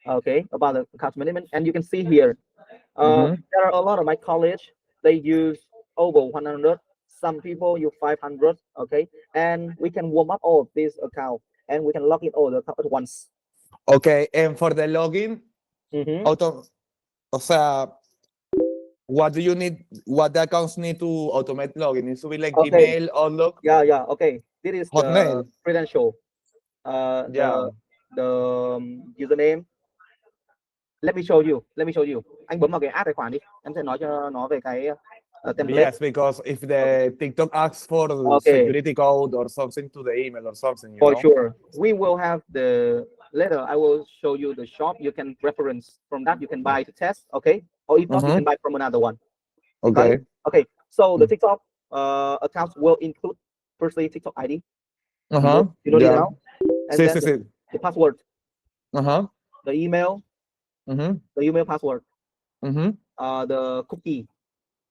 Okay, about the account management, and you can see here, Mm-hmm. there are a lot of my college. They use over 100. Some people use 500. Okay, and we can warm up all of this account, and we can log in all the account at once. Okay, and for the login, Mm-hmm. auto, o sea, what do you need? What the accounts need to automate login? Needs to be like Okay, Gmail, Outlook, yeah, yeah. Okay, this is the Hotmail. credential. Uh, Yeah. the the username. Let me show you. Let me show you. Anh bấm vào cái add tài khoản đi. Em sẽ nói cho nó về cái template. Yes, because if the TikTok asks for Okay, security code or something to the email or something, you for know. sure. We will have the later. I will show you the shop. You can reference from that. You can buy to test. Okay, or if not, you Mm-hmm. can buy from another one. Got it? Okay. Okay. So the TikTok accounts will include firstly TikTok ID. Uh-huh. You know this Yeah. now, and Sí, then sí, sí. the password, Uh-huh. the email, Mm-hmm. the email password, Mm-hmm. the cookie.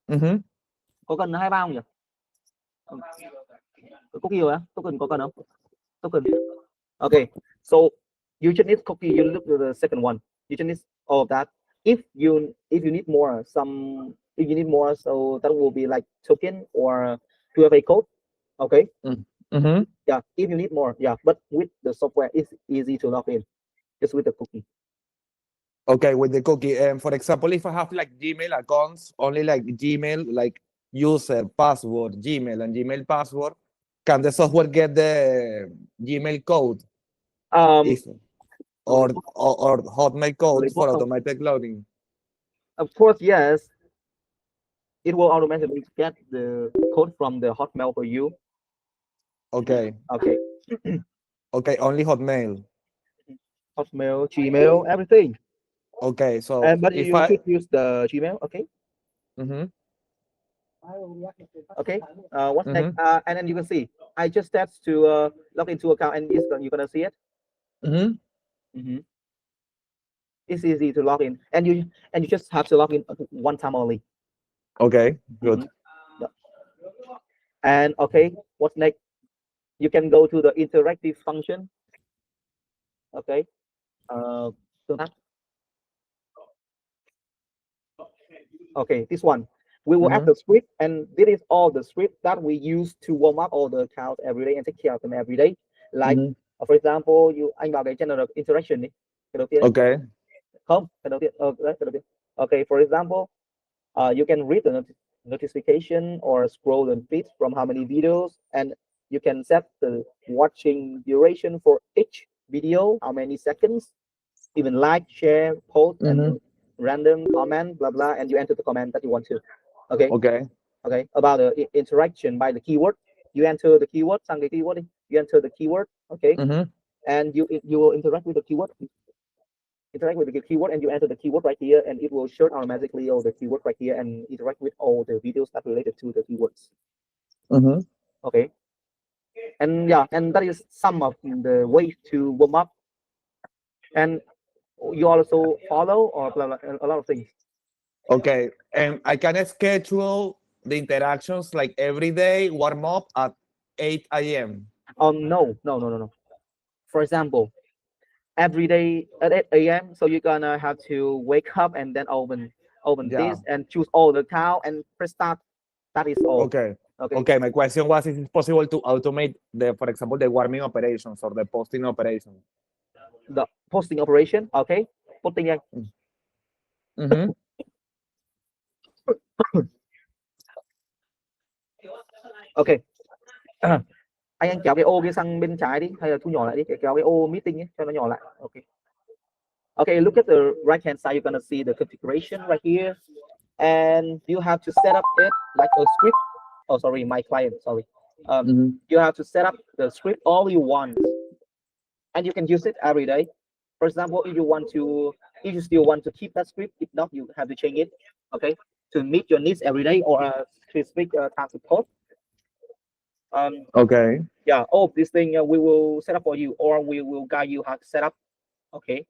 Mm-hmm. Có cần 23 không nhỉ? Ừ, cookie rồi á? Token có cần không? Token. Okay. So you just need cookie. You look at the second one. You just need all of that. If you need more, if you need more, so that will be like token or 2FA code. Okay. Mm-hmm. Yeah. If you need more, yeah. But with the software, it's easy to log in. Just with the cookie. Okay, with the cookie. And for example, if I have like Gmail accounts, only like Gmail, like user, password, Gmail, and Gmail password, can the software get the Gmail code Um. if or Hotmail code for Report. automatic loading? Of course, yes. It will automatically get the code from the Hotmail for you. Okay. Okay. Okay, only Hotmail. Hotmail, Gmail, everything. Okay, so And but if you I should use the Gmail. Okay. mm-hmm, Okay. What's next? mm-hmm, And then you can see I just tapped to log into account, and you're gonna see it. mm-hmm. Hmm. It's easy to log in, and you just have to log in one time only. Okay, Hmm. good. And okay, what's next? You can go to the interactive function. Okay. Tương tác. Okay, this one. We will add Mm-hmm, the script, and this is all the script that we use to warm up all the accounts every day and take care of them every day. Like, mm-hmm. for example, anh vào cái general interaction đi. Cái đầu tiên ấy. Okay. Không, cái đầu tiên. Đấy, cái đầu tiên. Okay, for example, you can read the notification or scroll the feed from how many videos, and you can set the watching duration for each video, how many seconds, even like, share, post, Mm-hmm. and random comment, blah blah, and you enter the comment that you want to. Okay, Okay. okay. About the interaction by the keyword, you enter the keyword, sang cái keyword đi. You enter the keyword, okay, Mm-hmm. and you will interact with the keyword, and you enter the keyword right here, and it will show automatically all the keyword right here and interact with all the videos that related to the keywords. Mm-hmm. Okay, and yeah, and that is some of the ways to warm up, and you also follow or a lot of things. Okay. And I can schedule the interactions like every day, warm up at 8 a.m. No, no, no, no, no. For example, every day at 8 a.m. So you're gonna have to wake up and then open Yeah. this and choose all the account and press start. That is all. Okay. Okay. Okay. My question was if it's possible to automate the, for example, the warming operations or the posting operations. The posting operation. Okay. Posting. Mm-hmm. Okay. Anh kéo cái ô kia sang bên trái đi, hay là thu nhỏ lại đi, kéo cái ô meeting ấy cho nó nhỏ lại. Okay. Okay, look at the right hand side. You're gonna see the configuration right here, and you have to set up it like a script. Oh, sorry, my client. Sorry. Mm-hmm. You have to set up the script all you want, and you can use it every day. For example, if you still want to keep that script, if not, you have to change it. Okay, to meet your needs every day or a specific time to post. Okay. Yeah, all of these things we will set up for you, or we will guide you how to set up. Okay.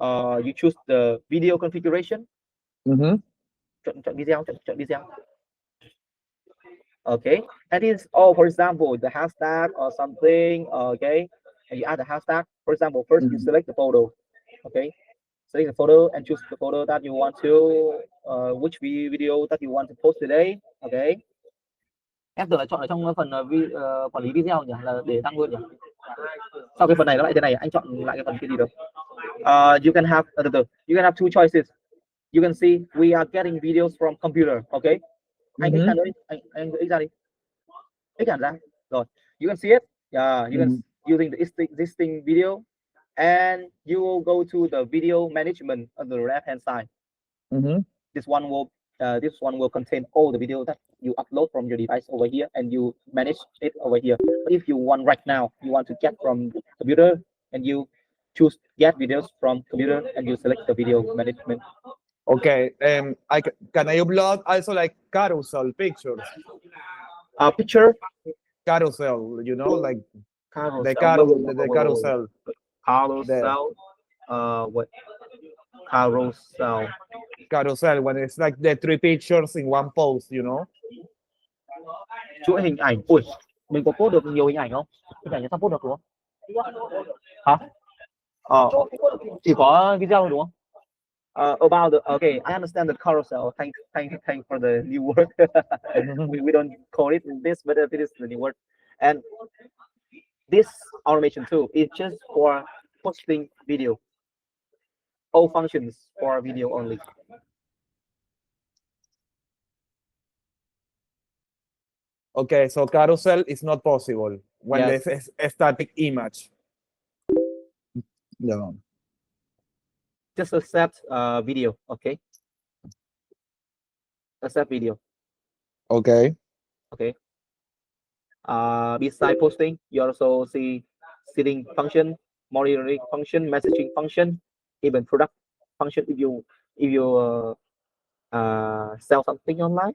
You choose the video configuration. Mm-hmm. Chọn video, chọn video. Okay, and it's for example the hashtag or something. Okay, and you add the hashtag. For example, first you Mm-hmm. select the photo. Okay, select the photo and choose the photo that you want to, which video that you want to post today. Okay. Em tưởng là chọn ở trong phần quản lý video nhỉ, là để đăng luôn nhỉ. Sau cái phần này nó lại thế này, anh chọn lại cái phần kia gì được. You can have you can have two choices. You can see we are getting videos from computer. Okay. Anh click ra nữa, anh click ra đi. Click hẳn ra. Rồi. You can see it. Yeah, you can using the existing video, and you will go to the video management on the left hand side. This one will contain all the video that you upload from your device over here, and you manage it over here. But if you want right now, you want to get from computer, and you choose get videos from computer, and you select the video management. Okay. Can I upload also like carousel pictures? Picture Carousel, you know, like carousel. the carousel. Carousel. What? Carousel. Carousel, when it's like the 3 pictures in one post, you know. Chuỗi hình ảnh. Ui, mình có post được nhiều hình ảnh không? Hình ảnh sao post được đúng không? Hả? Chỉ có video thôi đúng không? About the okay, I understand the carousel. Thank for the new word. we don't call it this, but it is the new word. And this automation tool is just for posting video. All functions for video only. Okay, so carousel is not possible when there's a static image. No. Just accept video. Okay. Accept video. Okay. Okay. Beside posting, you also see setting function, monitoring function, messaging function, even product function. If you sell something online,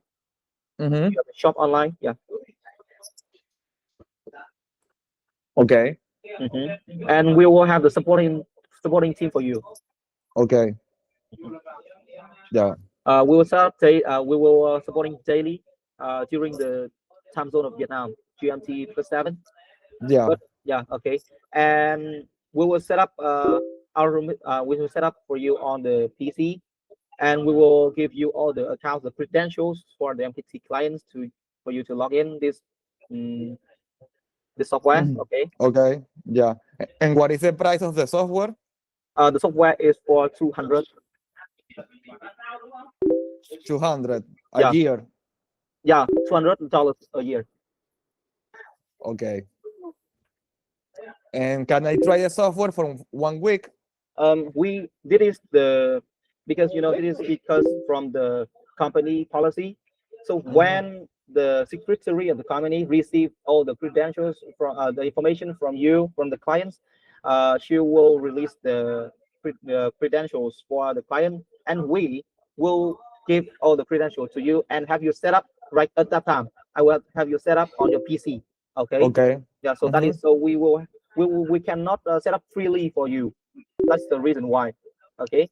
you have a shop online. Yeah. Okay. And we will have the supporting team for you. Okay. Yeah. We will start supporting daily during the time zone of Vietnam, GMT +7. Yeah. But, yeah. Okay. And we will set up we will set up for you on the PC, and we will give you all the accounts, the credentials for the MKT clients for you to log in this software. Okay. Okay. Yeah. And what is the price of the software? The software is for 200. 200 a year. Yeah, $200 a year. Okay. And can I try the software for 1 week? We did is because it is because from the company policy. So when the secretary of the company receive all the credentials from the information from you, from the clients, she will release the credentials for the client, and we will give all the credentials to you and have you set up right at that time. I will have you set up on your PC. Okay. Okay. Yeah. So that is so we cannot set up freely for you. That's the reason why. Okay.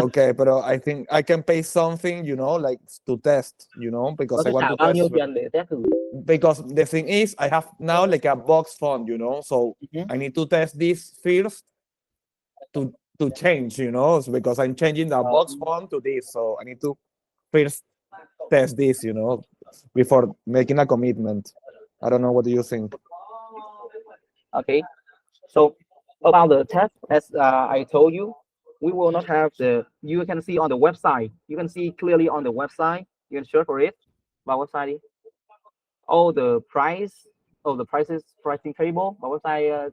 Okay, but I think I can pay something, like to test, because I want to test. Because the thing is, I have now like a box phone, so I need to test this first to change, because I'm changing the box phone to this, so I need to first test this, before making a commitment. I don't know. What do you think? Okay. So about the test, as I told you, we will not have you can see on the website. You can see clearly on the website. You can search for it by website. All the pricing table by website